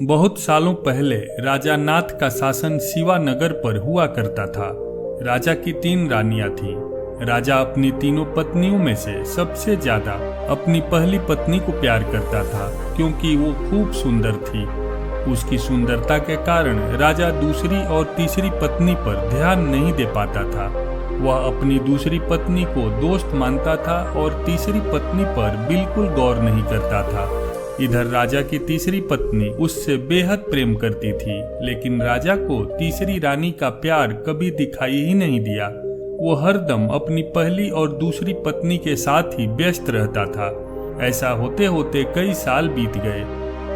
बहुत सालों पहले राजा नाथ का शासन शिवानगर पर हुआ करता था। राजा की 3 रानियां थीं। राजा अपनी तीनों पत्नियों में से सबसे ज्यादा अपनी पहली पत्नी को प्यार करता था, क्योंकि वो खूब सुंदर थी। उसकी सुंदरता के कारण राजा दूसरी और तीसरी पत्नी पर ध्यान नहीं दे पाता था। वह अपनी दूसरी पत्नी को दोस्त मानता था और तीसरी पत्नी पर बिल्कुल गौर नहीं करता था। इधर राजा की तीसरी पत्नी उससे बेहद प्रेम करती थी, लेकिन राजा को तीसरी रानी का प्यार कभी दिखाई ही नहीं दिया। वो हरदम अपनी पहली और दूसरी पत्नी के साथ ही व्यस्त रहता था। ऐसा होते होते कई साल बीत गए।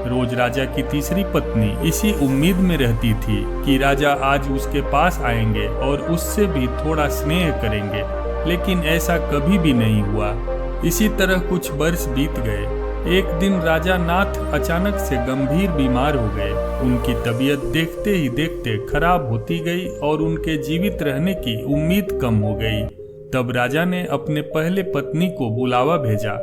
रोज राजा की तीसरी पत्नी इसी उम्मीद में रहती थी कि राजा आज उसके पास आएंगे और उससे भी थोड़ा स्नेह करेंगे, लेकिन ऐसा कभी भी नहीं हुआ। इसी तरह कुछ वर्ष बीत गए। एक दिन राजा नाथ अचानक से गंभीर बीमार हो गए। उनकी तबीयत देखते ही देखते खराब होती गई और उनके जीवित रहने की उम्मीद कम हो गई। तब राजा ने अपने पहले पत्नी को बुलावा भेजा।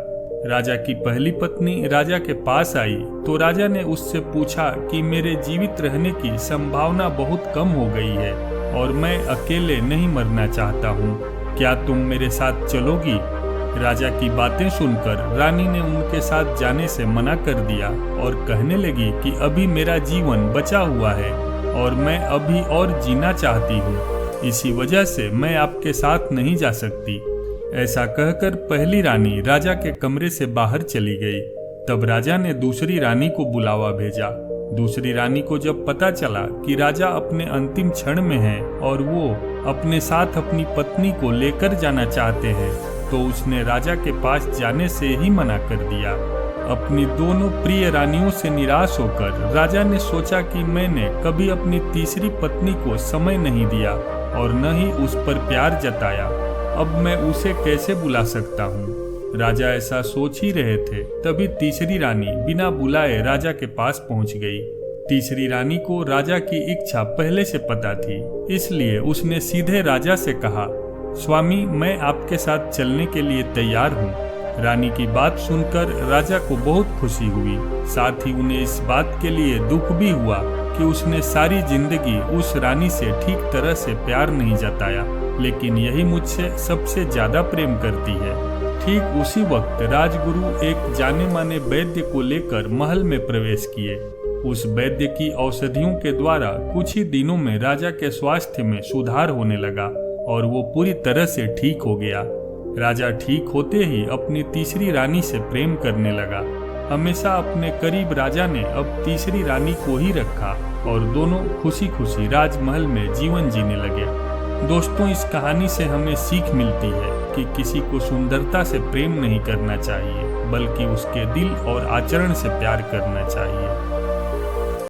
राजा की पहली पत्नी राजा के पास आई तो राजा ने उससे पूछा कि मेरे जीवित रहने की संभावना बहुत कम हो गई है और मैं अकेले नहीं मरना चाहता हूँ। क्या तुम मेरे साथ चलोगी? राजा की बातें सुनकर रानी ने उनके साथ जाने से मना कर दिया और कहने लगी कि अभी मेरा जीवन बचा हुआ है और मैं अभी और जीना चाहती हूँ। इसी वजह से मैं आपके साथ नहीं जा सकती। ऐसा कहकर पहली रानी राजा के कमरे से बाहर चली गई। तब राजा ने दूसरी रानी को बुलावा भेजा। दूसरी रानी को जब पता चला कि राजा अपने अंतिम क्षण में है और वो अपने साथ अपनी पत्नी को लेकर जाना चाहते हैं, तो उसने राजा के पास जाने से ही मना कर दिया। अपनी दोनों प्रिय रानियों से निराश होकर राजा ने सोचा कि मैंने कभी अपनी तीसरी पत्नी को समय नहीं दिया और न ही उस पर प्यार जताया। अब मैं उसे कैसे बुला सकता हूँ? राजा ऐसा सोच ही रहे थे, तभी तीसरी रानी बिना बुलाए राजा के पास पहुँच गई। तीसरी रानी को राजा की इच्छा पहले से पता थी, इसलिए उसने सीधे राजा से कहा, स्वामी, मैं आपके साथ चलने के लिए तैयार हूँ। रानी की बात सुनकर राजा को बहुत खुशी हुई। साथ ही उन्हें इस बात के लिए दुख भी हुआ कि उसने सारी जिंदगी उस रानी से ठीक तरह से प्यार नहीं जताया, लेकिन यही मुझसे सबसे ज्यादा प्रेम करती है। ठीक उसी वक्त राजगुरु एक जाने माने वैद्य को लेकर महल में प्रवेश किए। उस वैद्य की औषधियों के द्वारा कुछ ही दिनों में राजा के स्वास्थ्य में सुधार होने लगा और वो पूरी तरह से ठीक हो गया। राजा ठीक होते ही अपनी तीसरी रानी से प्रेम करने लगा। हमेशा अपने करीब राजा ने अब तीसरी रानी को ही रखा और दोनों खुशी खुशी राजमहल में जीवन जीने लगे। दोस्तों, इस कहानी से हमें सीख मिलती है कि किसी को सुंदरता से प्रेम नहीं करना चाहिए, बल्कि उसके दिल और आचरण से प्यार करना चाहिए।